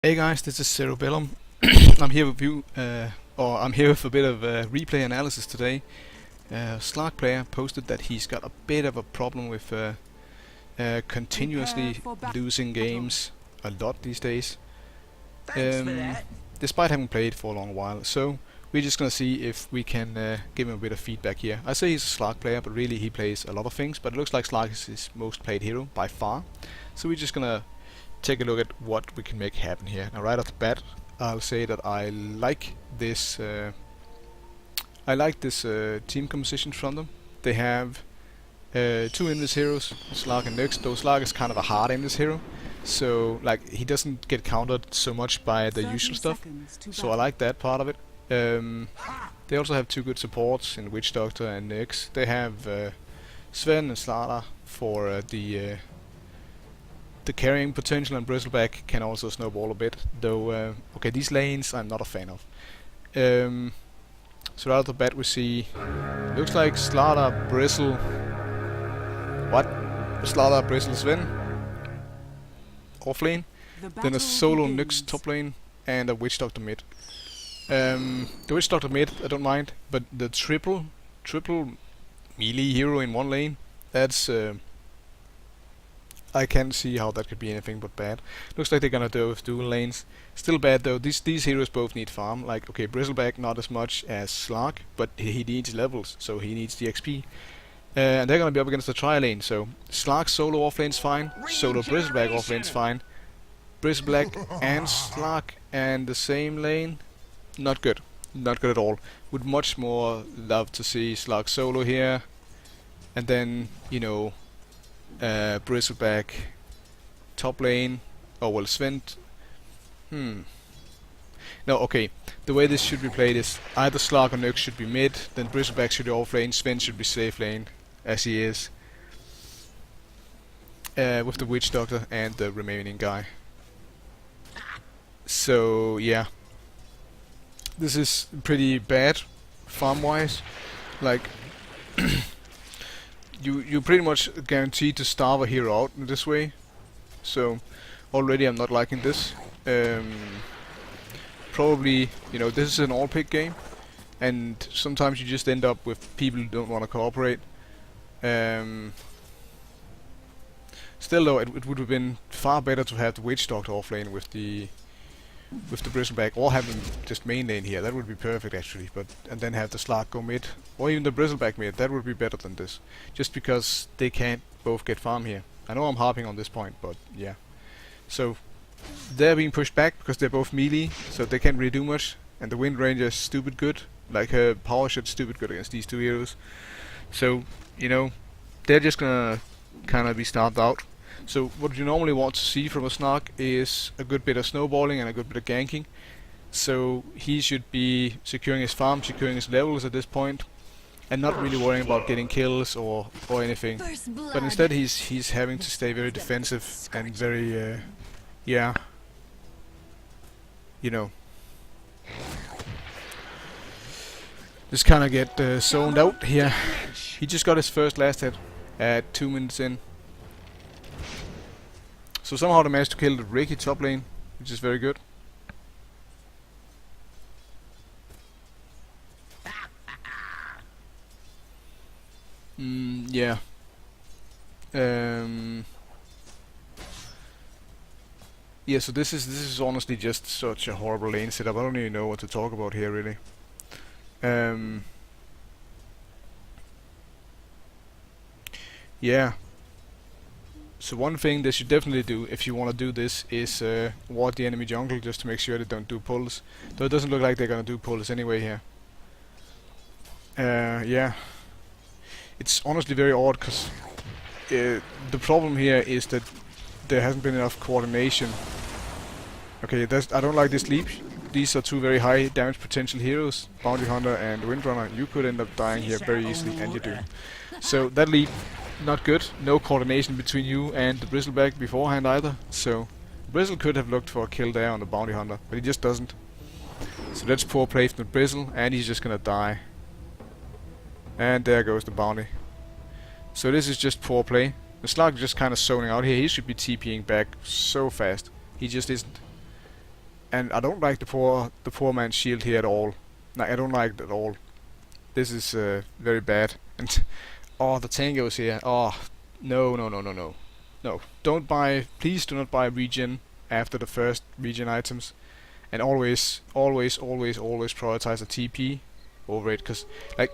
Hey guys, this is Cerebellum. I'm here with you, I'm here with a bit of replay analysis today. Slark player posted that he's got a bit of a problem with continuously losing games a lot these days. Um, Despite having played for a long while, so we're just gonna see if we can give him a bit of feedback here. I say he's a Slark player, but really he plays a lot of things. But it looks like Slark is his most played hero by far. So we're just gonna take a look at what we can make happen here. Now, right off the bat, I'll say that I like this. Team composition from them. They have two Endless heroes, Slark and Nyx. Though Slark is kind of a hard Endless hero, so like he doesn't get countered so much by the usual stuff. So I like that part of it. They also have two good supports in Witch Doctor and Nyx. They have Sven and Slark for the carrying potential, and Bristleback can also snowball a bit, though okay, these lanes I'm not a fan of. So right off the bat we see, looks like Slaughter, Bristle, Slaughter, Bristle, Sven, off lane, then a solo Nyx top lane, and a Witch Doctor mid. The Witch Doctor mid I don't mind, but the triple melee hero in one lane, that's I can't see how that could be anything but bad. Looks like they're gonna do with dual lanes. Still bad though. These heroes both need farm. Like, okay, Bristleback not as much as Slark, but he needs levels, so he needs the XP. And they're gonna be up against the tri lane. So Slark solo off lane's fine. Solo Bristleback off lane's fine. Bristleback and Slark and the same lane, not good. Not good at all. Would much more love to see Slark solo here, and then Bristleback top lane. Oh well, Sven. No, okay. The way this should be played is either Slark or Nyx should be mid, then Bristleback should be off lane, Sven should be safe lane, as he is, with the Witch Doctor and the remaining guy. So yeah, this is pretty bad farm-wise. Like, you pretty much guaranteed to starve a hero out in this way. So already I'm not liking this. Probably, this is an all-pick game, and sometimes you just end up with people who don't want to cooperate. Still though, it would have been far better to have the Witch Doctor off lane with the Bristleback, or have them just main lane here. That would be perfect actually. And then have the Slark go mid, or even the Bristleback mid. That would be better than this, just because they can't both get farm here. I know I'm harping on this point, but yeah. So they're being pushed back because they're both melee, so they can't really do much. And the Wind Ranger is stupid good, like her power shot's stupid good against these two heroes. So they're just gonna kind of be starved out. So what you normally want to see from a Slark is a good bit of snowballing and a good bit of ganking. So he should be securing his farm, securing his levels at this point, and not really worrying about getting kills or anything. But instead he's having to stay very defensive and very just kind of get zoned out here. He just got his first last hit at 2 minutes in. So somehow they managed to kill the Ricky top lane, which is very good. Yeah. Yeah, so this is honestly just such a horrible lane setup. I don't even know what to talk about here really. Yeah. So one thing they should definitely do if you want to do this is ward the enemy jungle, just to make sure they don't do pulls. Though it doesn't look like they're gonna do pulls anyway here. Yeah. It's honestly very odd, because the problem here is that there hasn't been enough coordination. Okay, I don't like this leap. These are two very high damage potential heroes, Bounty Hunter and Windrunner. You could end up dying here very easily, and you do. So that leap, not good. No coordination between you and the Bristleback beforehand either. So Bristle could have looked for a kill there on the Bounty Hunter, but he just doesn't. So that's poor play from Bristle, and he's just gonna die. And there goes the bounty. So this is just poor play. The Slark is just kind of zoning out here. He should be TPing back so fast. He just isn't. And I don't like the poor man's shield here at all. Like, I don't like it at all. This is very bad. And oh, the tangos here. Oh, no, no, no, no, no. No, don't buy, please do not buy regen after the first regen items. And always, always, always, always prioritize a TP over it. Because, like,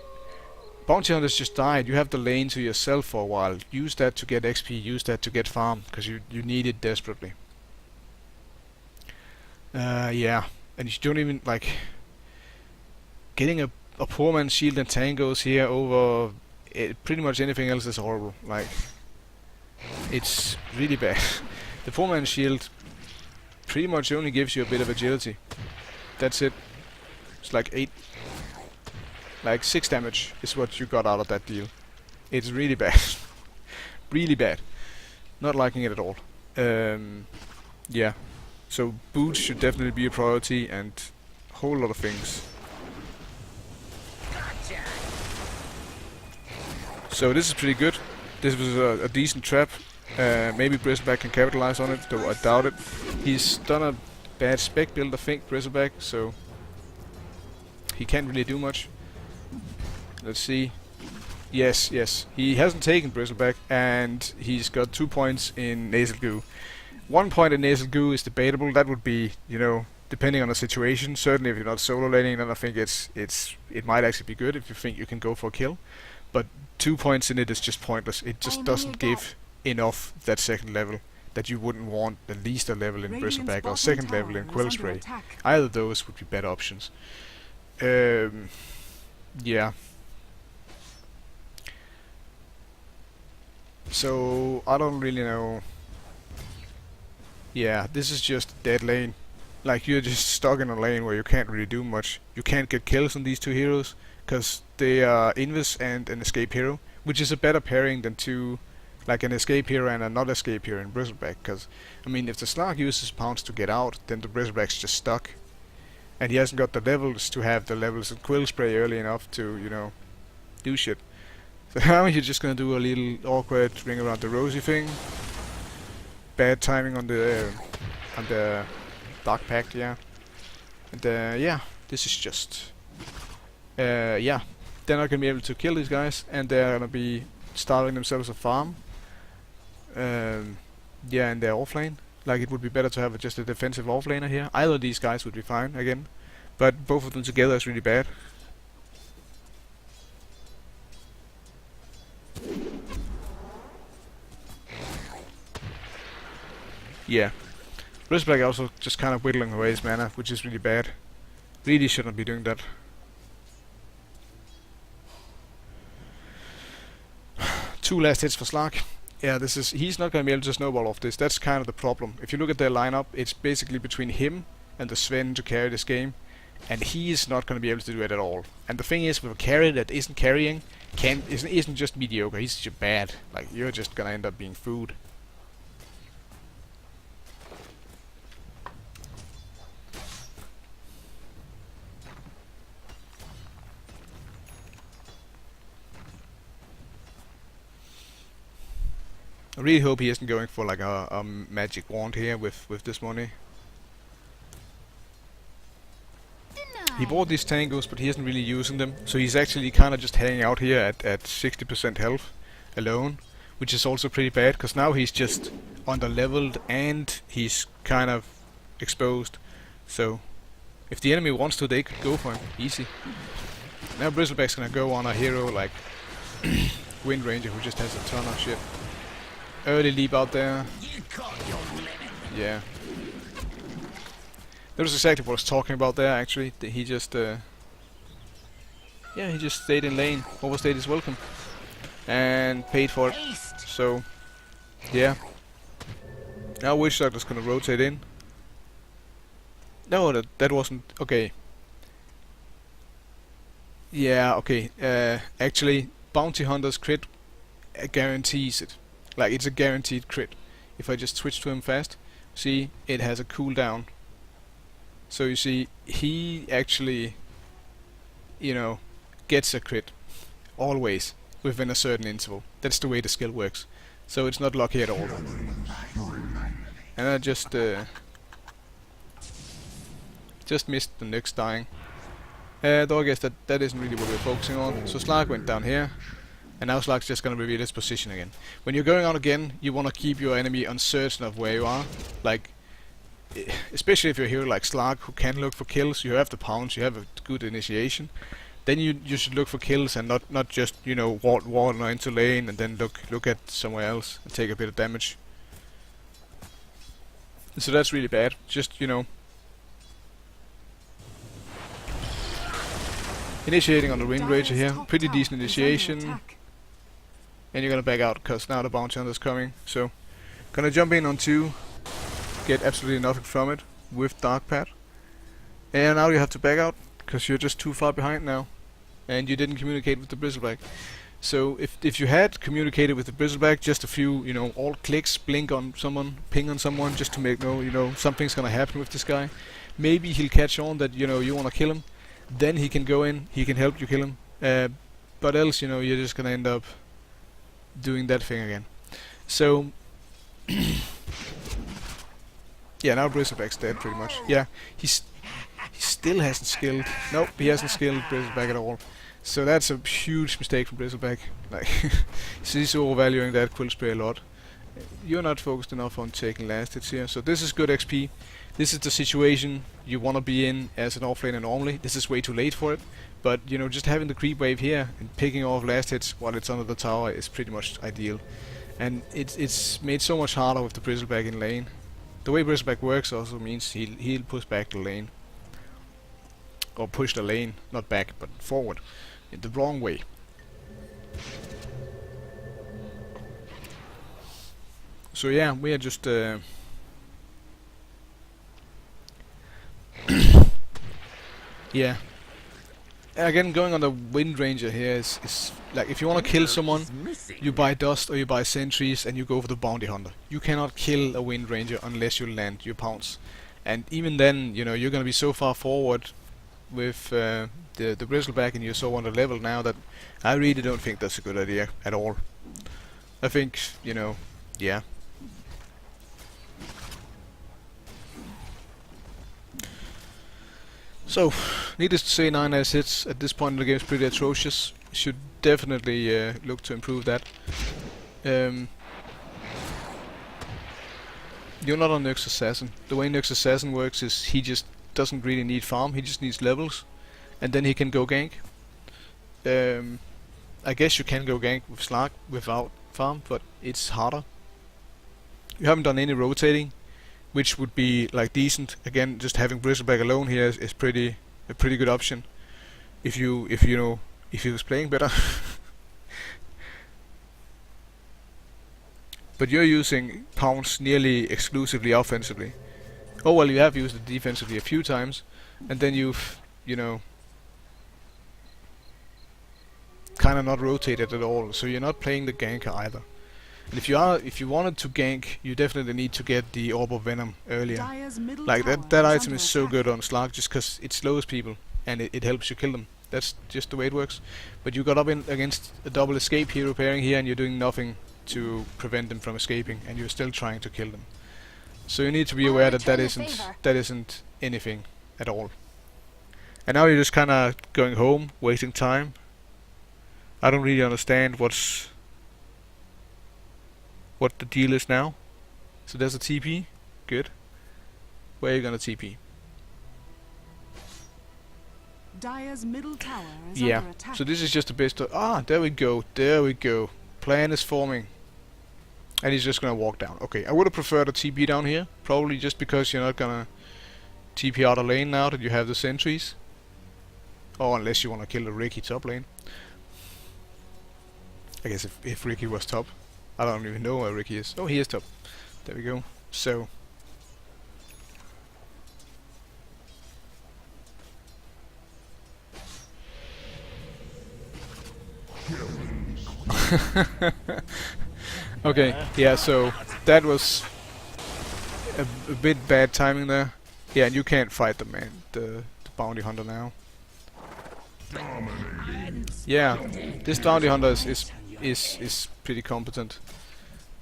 bounty hunters just died. You have the lane to yourself for a while. Use that to get XP, use that to get farm. Because you need it desperately. Yeah. And you don't even, like, getting a poor man's shield and tangos here over pretty much anything else is horrible. Like, it's really bad. The poor man's shield pretty much only gives you a bit of agility. That's it. It's like 6 damage is what you got out of that deal. It's really bad. Really bad. Not liking it at all. Yeah. So boots should definitely be a priority, and a whole lot of things. So this is pretty good. This was a decent trap. Maybe Bristleback can capitalize on it, though I doubt it. He's done a bad spec build, I think, Bristleback, so he can't really do much. Let's see. Yes, yes. He hasn't taken Bristleback, and he's got 2 points in Nasal Goo. 1 point in Nasal Goo is debatable. That would be, you know, depending on the situation. Certainly, if you're not solo laning, then I think it might actually be good if you think you can go for a kill. But 2 points in it is just pointless. It just doesn't give enough that second level that you wouldn't want at least a level in Bristleback or second level in Quill Spray. Either of those would be better options. Yeah. So I don't really know. Yeah, this is just a dead lane. Like, you're just stuck in a lane where you can't really do much. You can't get kills on these two heroes because they are Invis and an escape hero, which is a better pairing than two, like an escape hero and a not escape hero in Bristleback. Because, I mean, if the Slark uses pounce to get out, then the Bristleback's just stuck. And he hasn't got the levels to have the levels in Quill Spray early enough to, you know, do shit. So now you're just gonna do a little awkward ring around the rosy thing. Bad timing on the Dark Pact, yeah. And yeah, this is just yeah, they're not gonna be able to kill these guys, and they're gonna be starving themselves a farm. Yeah, and they're offlane. Like, it would be better to have just a defensive offlaner here. Either of these guys would be fine again, but both of them together is really bad. Yeah. Bristleback also just kind of whittling away his mana, which is really bad. Really shouldn't be doing that. Two last hits for Slark. Yeah, he's not going to be able to snowball off this. That's kind of the problem. If you look at their lineup, it's basically between him and the Sven to carry this game, and he is not going to be able to do it at all. And the thing is, with a carry that isn't carrying, isn't just mediocre, he's just bad. Like, you're just going to end up being food. I really hope he isn't going for like a magic wand here with this money. He bought these tangos, but he isn't really using them, so he's actually kind of just hanging out here at 60% health alone, which is also pretty bad, because now he's just under-leveled and he's kind of exposed. So if the enemy wants to, they could go for him, easy. Now Bristleback's gonna go on a hero like Wind Ranger, who just has a ton of shit. Early leap out there. Yeah. That was exactly what I was talking about there, actually. He just yeah, he just stayed in lane, overstayed his welcome, and paid for it. So, yeah. Now Witch Doctor's gonna rotate in. No, that wasn't okay. Yeah, okay. Actually, Bounty Hunter's crit guarantees it. Like, it's a guaranteed crit. If I just switch to him fast, see, it has a cooldown. So you see, he actually, you know, gets a crit. Always. Within a certain interval. That's the way the skill works. So it's not lucky at all. And I just, Just missed the next dying. Though I guess that isn't really what we're focusing on. So Slark went down here, and now Slark's just gonna reveal his position again. When you're going out again, you wanna keep your enemy uncertain of where you are. Like, especially if you're a hero like Slark who can look for kills, you have the pounce, you have a good initiation. Then you should look for kills and not just, you know, water into lane and then look at somewhere else and take a bit of damage. So that's really bad. Just, you know, initiating on the Wind Ranger here, pretty decent initiation. And you're gonna back out because now the Bounty Hunter's coming. So, gonna jump in on 2, get absolutely nothing from it with Dark Pad. And now you have to back out because you're just too far behind now. And you didn't communicate with the Bristleback. So if you had communicated with the Bristleback, just a few, you know, alt clicks, blink on someone, ping on someone, just to make know, you know, something's gonna happen with this guy. Maybe he'll catch on that, you know, you wanna kill him. Then he can go in, he can help you kill him. But else, you know, you're just gonna end up doing that thing again. So yeah, now Bristleback's dead pretty much. Yeah, he still hasn't skilled. Nope, he hasn't skilled Bristleback at all. So that's a huge mistake from Bristleback. Like, he's overvaluing that quill spray a lot. You're not focused enough on taking last hits here. So this is good XP. This is the situation you want to be in as an offlaner normally. This is way too late for it. But, you know, just having the creep wave here and picking off last hits while it's under the tower is pretty much ideal. And it's made so much harder with the Bristleback in lane. The way Bristleback works also means he'll push back the lane. Or push the lane, not back, but forward. In the wrong way. So yeah, we are just yeah. Again, going on the Wind Ranger here is like, if you want to kill someone, you buy dust or you buy sentries and you go for the Bounty Hunter. You cannot kill a Wind Ranger unless you land your pounce. And even then, you know, you're gonna be so far forward with the Bristleback and you're so under level now that I really don't think that's a good idea at all. I think, you know, yeah. So, needless to say, 9 ace hits at this point in the game is pretty atrocious. Should definitely look to improve that. You're not a Nyx Assassin. The way Nyx Assassin works is he just doesn't really need farm, he just needs levels. And then he can go gank. I guess you can go gank with Slark without farm, but it's harder. You haven't done any rotating, which would be like decent. Again, just having Bristleback alone here is a pretty good option. If you know, if he was playing better. But you're using pounce nearly exclusively offensively. Oh well, you have used it defensively a few times, and then you've, you know, kind of not rotated at all. So you're not playing the ganker either. And if you wanted to gank, you definitely need to get the Orb of Venom earlier. Like that item is so good on Slark just because it slows people and it helps you kill them. That's just the way it works. But you got up against a double escape hero pairing here, and you're doing nothing to prevent them from escaping, and you're still trying to kill them. So you need to be aware that that isn't anything at all. And now you're just kind of going home, wasting time. I don't really understand what the deal is now. So there's a TP. Good. Where are you gonna TP? Dire's middle tower is yeah. under attack. So this is just the best of, there we go. There we go. Plan is forming. And he's just gonna walk down. Okay, I would have preferred a TP down here. Probably just because you're not gonna TP out of lane now that you have the sentries. Or unless you want to kill the Ricky top lane. I guess if Ricky was top. I don't even know where Ricky is. Oh, he is top. There we go. So. Okay, yeah, so that was a bit bad timing there. Yeah, and you can't fight the bounty hunter now. Yeah, this bounty hunter is pretty competent.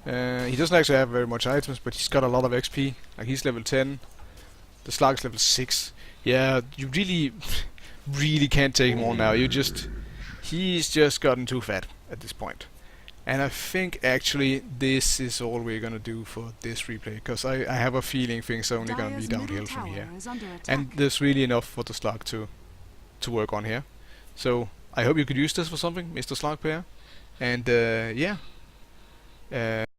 He doesn't actually have very much items, but he's got a lot of XP. Like, he's level 10. The Slark is level 6. Yeah, you really, really can't take him on now. He's just gotten too fat at this point. And I think actually this is all we're gonna do for this replay, because I have a feeling things are only gonna be Dire's downhill middle from tower here. is under attack. And there's really enough for the Slark to work on here. So I hope you could use this for something, Mr. Slark player. And yeah.